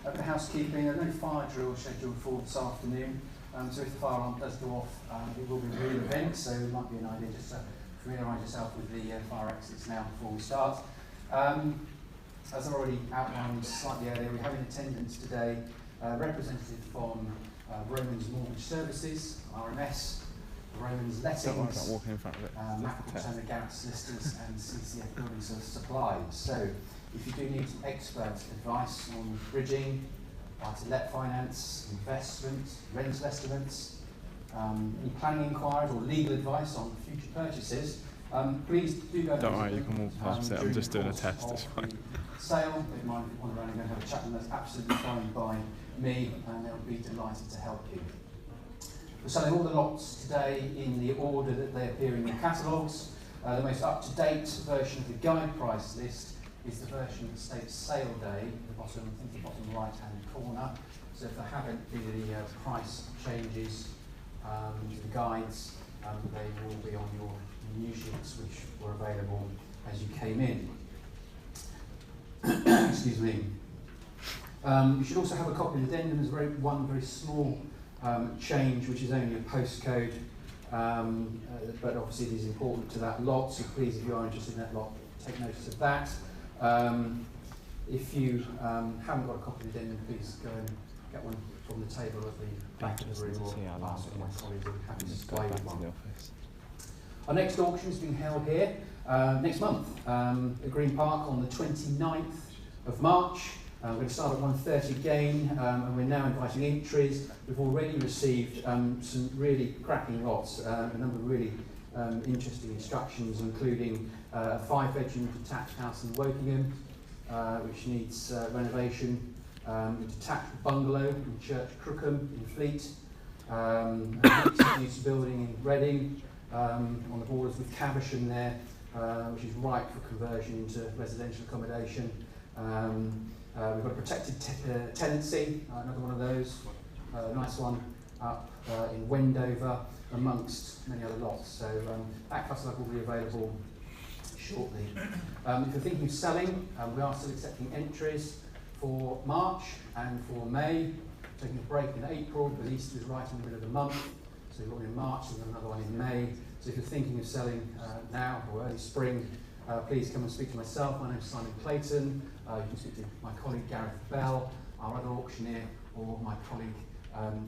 A bit of housekeeping, no fire drill scheduled for this afternoon, so if the fire alarm does go off, it will be a real event, so it might be an idea just to familiarise yourself with the fire exits now before we start. As I already outlined slightly earlier, we have in attendance today a representative from Romans Mortgage Services, RMS, Romans Lettings, Mackle Turner Garrett Solicitors and CCF Building Supplies. So if you do need some expert advice on bridging, buy-to-let finance, investment, rental estimates, any planning inquiries or legal advice on future purchases, please do go. Don't worry, you can walk past it. I'm just doing a test, it's fine. Sale, if you want to run and go and have a chat with them, that's absolutely fine by me, and they'll be delighted to help you. We're selling all the lots today in the order that they appear in your catalogues. The most up-to-date version of the guide price list is the version that states sale day at the bottom, I think the bottom right-hand corner. So if there haven't been any price changes to the guides, they will be on your new sheets which were available as you came in. Excuse me. You should also have a copy of the addendum. There's one very small change, which is only a postcode, but obviously it is important to that lot, so please, if you are interested in that lot, take notice of that. If you haven't got a copy of the addendum, please go and get one from the table at the back of the room, or ask my colleagues, I'm happy to display one. Our next auction is being held here next month at Green Park on the 29th of March. We're going to start at 1:30 again, and we're now inviting entries. We've already received some really cracking lots, a number of really interesting instructions, including a 5-bedroom detached house in Wokingham, which needs renovation, a detached bungalow in Church Crookham in Fleet, a mixed-use building in Reading, on the borders with Caversham there, which is ripe for conversion into residential accommodation. We've got a protected tenancy, another one of those, nice one up in Wendover, amongst many other lots. So that catalogue will be available shortly. If you're thinking of selling, we are still accepting entries for March and for May. Taking a break in April, but Easter is right in the middle of the month. So we've got one in March and another one in May. So if you're thinking of selling now or early spring, please come and speak to myself. My name is Simon Clayton. You can speak to my colleague Gareth Bell, our other auctioneer, or my colleague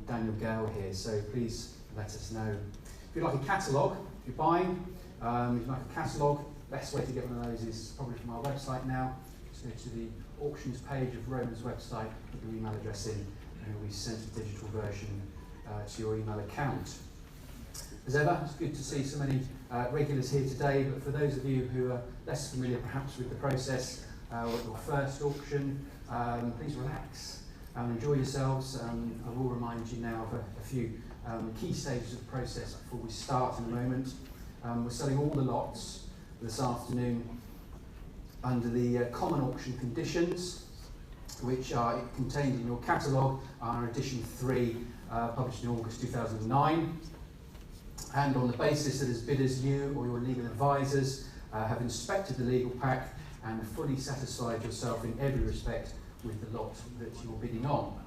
Daniel Gale here. So please let us know. If you'd like a catalogue, if you're buying, if you'd like a catalogue, best way to get one of those is probably from our website now. Just go to the auctions page of Roman's website, put your email address in, and it will be sent a digital version to your email account. As ever, it's good to see so many regulars here today, but for those of you who are less familiar perhaps with the process, or your first auction, please relax and enjoy yourselves. I will remind you now of a few key stages of the process before we start in a moment. We're selling all the lots this afternoon under the common auction conditions, which are contained in your catalogue, are edition 3, published in August 2009. And on the basis that as bidders you or your legal advisors have inspected the legal pack and fully satisfied yourself in every respect with the lot that you're bidding on.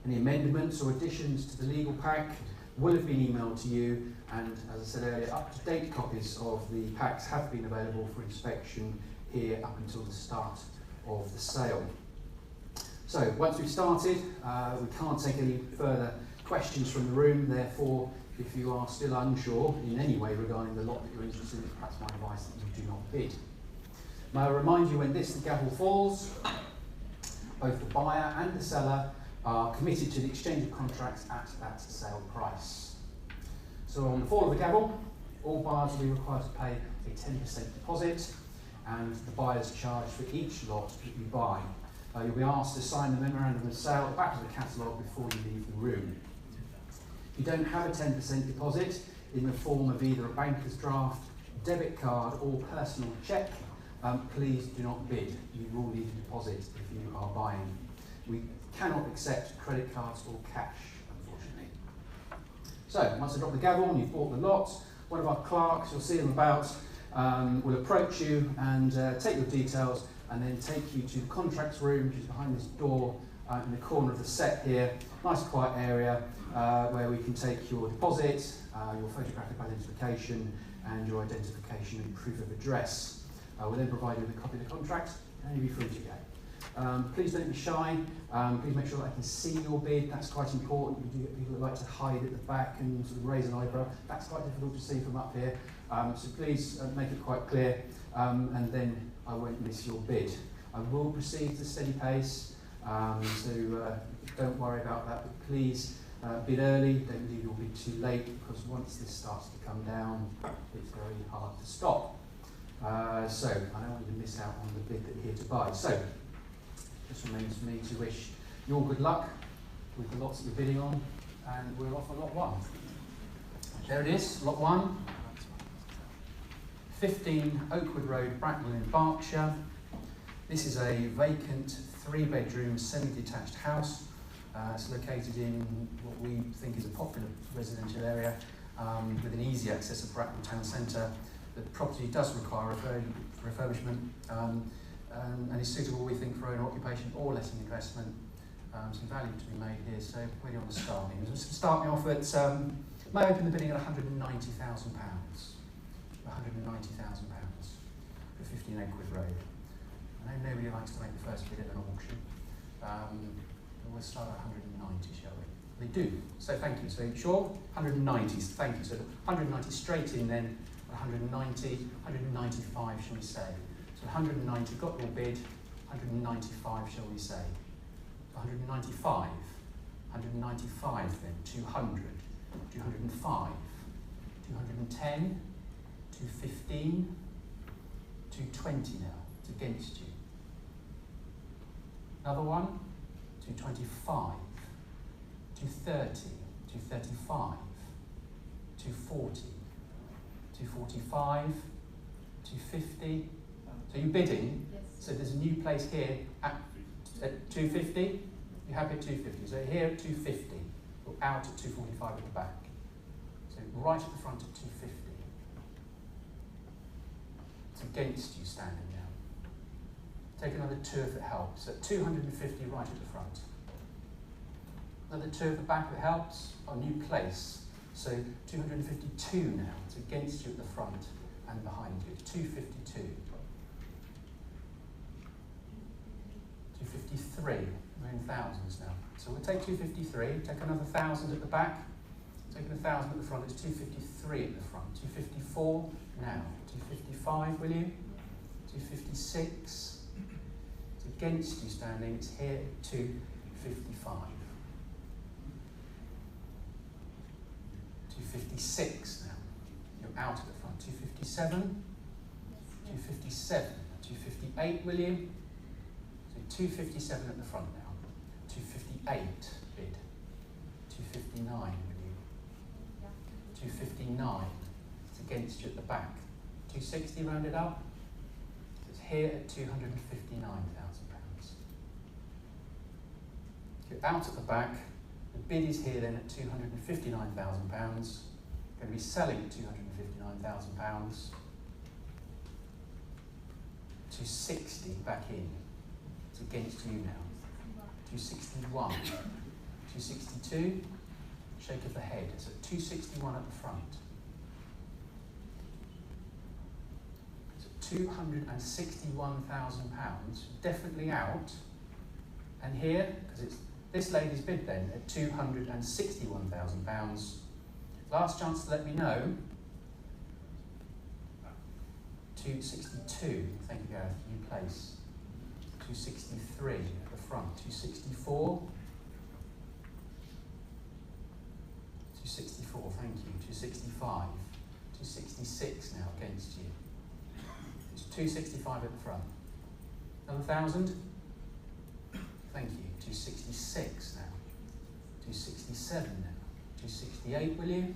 Any amendments or additions to the legal pack will have been emailed to you, and as I said earlier, up-to-date copies of the packs have been available for inspection here up until the start of the sale. So once we've started, we can't take any further questions from the room, therefore if you are still unsure in any way regarding the lot that you're interested in, perhaps my advice that you do not bid. May I remind you, when the gavel falls, both the buyer and the seller are committed to the exchange of contracts at that sale price. So on the fall of the gavel, all buyers will be required to pay a 10% deposit, and the buyer's charge for each lot that you buy. You'll be asked to sign the memorandum of sale at the back of the catalogue before you leave the room. If you don't have a 10% deposit in the form of either a banker's draft, debit card or personal cheque, please do not bid. You will need a deposit if you are buying. We cannot accept credit cards or cash, unfortunately. So, once I drop the gavel and you've bought the lot, one of our clerks, you'll see them about, will approach you and take your details and then take you to the contracts room, which is behind this door in the corner of the set here. Nice quiet area where we can take your deposit, your photographic identification, and your identification and proof of address. We'll then provide you with a copy of the contract, and you'll be free to go. Please don't be shy. Please make sure that I can see your bid. That's quite important. We do get people that like to hide at the back and sort of raise an eyebrow. That's quite difficult to see from up here. So please make it quite clear, and then I won't miss your bid. I will proceed at a steady pace, so don't worry about that. But please bid early. Don't leave your bid too late, because once this starts to come down, it's very hard to stop. So I don't want you to miss out on the bid that you're here to buy. So just remains for me to wish you all good luck with the lots that you're bidding on, and we're off on lot one. There it is, lot one. 15 Oakwood Road, Bracknell in Berkshire. This is a vacant 3-bedroom semi-detached house. It's located in what we think is a popular residential area with an easy access of Bracknell town centre. The property does require a refurbishment and is suitable, we think, for owner occupation or letting investment. Some value to be made here, so where do you want to start me? Starting off at, may open the bidding at £190,000. £190,000 for 15 Oakwood Road. I know nobody likes to make the first bid at an auction. We'll start at 190, shall we? They do, so thank you. So sure, 190, thank you. So 190 straight in then, 190, 195 shall we say. So 190, got your bid, 195 shall we say. 195, 195 then, 200, 205, 210, 215, 220 now, it's against you. Another one, 225, 230, 235, 240, 245, 250. So you're bidding, yes. So there's a new place here at 250. You have it at 250. So here at 250, you're out at 245 at the back. So right at the front at 250. It's against you standing now. Take another 2 if it helps. At 250 right at the front. Another 2 at the back if it helps. Our new place. So 252 now. It's against you at the front and behind you. 252. 253. We're in thousands now. So we'll take 253. Take another 1,000 at the back. Taking 1,000 at the front. It's 253 at the front. 254 now. 255, will you? 256. It's against you standing. It's here at 255. 256 now. You're out at the front. 257. 257. 258, will you? So 257 at the front now. 258 bid. 259, will you? 259. It's against you at the back. 260 rounded up. So it's here at £259,000. You're out at the back. The bid is here then at £259,000. Going to be selling at £259,000. 260 back in. It's against you now. 261. 262. Shake of the head. It's at 261 at the front. £261,000, definitely out. And here, because it's this lady's bid then, at £261,000. Last chance to let me know. 262, thank you Gareth, new place. 263 at the front, 264. 264, thank you, 265. 266 now against you. 265 at the front. Another 1,000? Thank you. 266 now. 267 now. 268, will you?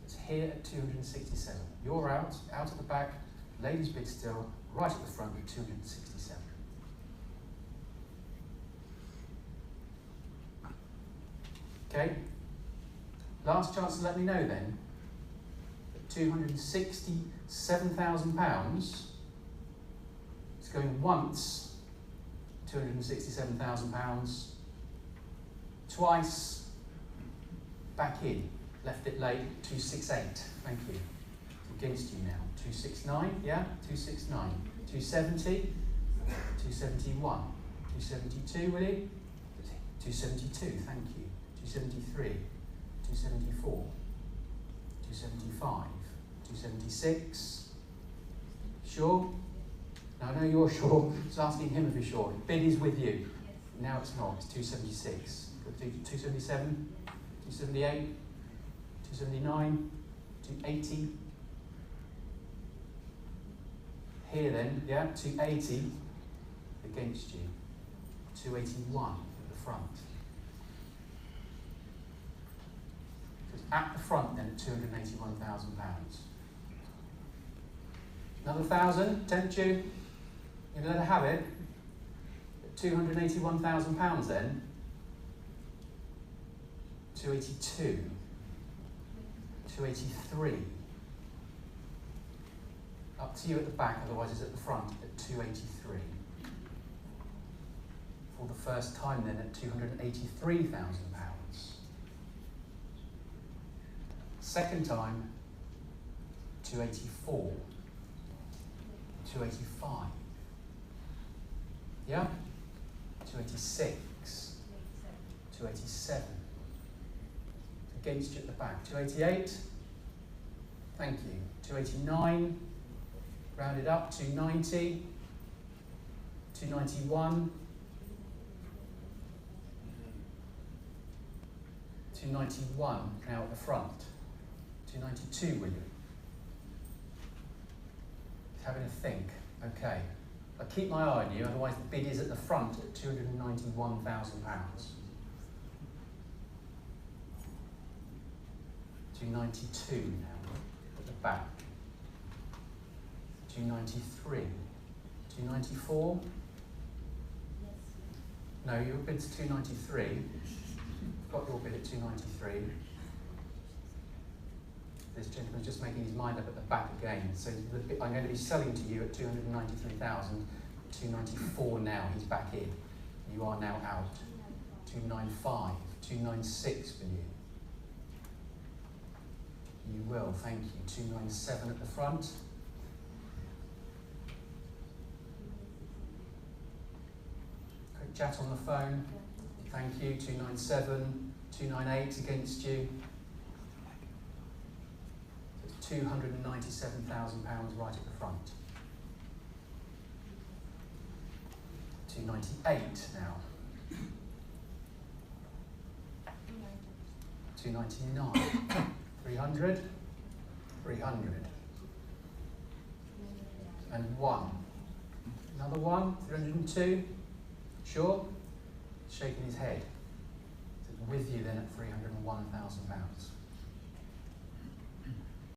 It's here at 267. You're out at the back, ladies bid still, right at the front at 267. Okay? Last chance to let me know then. £267,000. It's going once, £267,000. Twice, back in. Left it late, 268. Thank you. Against you now. 269, yeah? 269. 270, 271. 272, will you? 272, thank you. 273, 274, 275, 276. Sure? Now I know you're sure, just asking him if he's sure. Bid is with you. Yes. Now it's not, it's 276. 277, 278, 279, 280. Here then, yeah, 280 against you. 281 at the front. So it's at the front then at £281,000. Another 1,000, tempt you? You're going to let her have it? At £281,000 then? 282. 283. Up to you at the back, otherwise it's at the front at 283. For the first time then at £283,000. Second time, 284. 285. Yeah? 286. 287. Against you at the back. 288. Thank you. 289. Rounded up. 290. 291. 291 now at the front. 292, will you? Having a think. Okay. I'll keep my eye on you, otherwise the bid is at the front at £291,000. 292 now at the back. 293. 294? No, your bid's 293. Got your bid at 293. This gentleman's just making his mind up at the back again. So I'm going to be selling to you at 293,000, 294 now. He's back in. You are now out. 295, 296 for you. You will, thank you. 297 at the front. Quick chat on the phone. Thank you. 297, 298 against you. £297,000 right at the front. 298 now. 299. 300. 300. And 1. Another one. 302. Sure? Shaking his head. With you then at £301,000.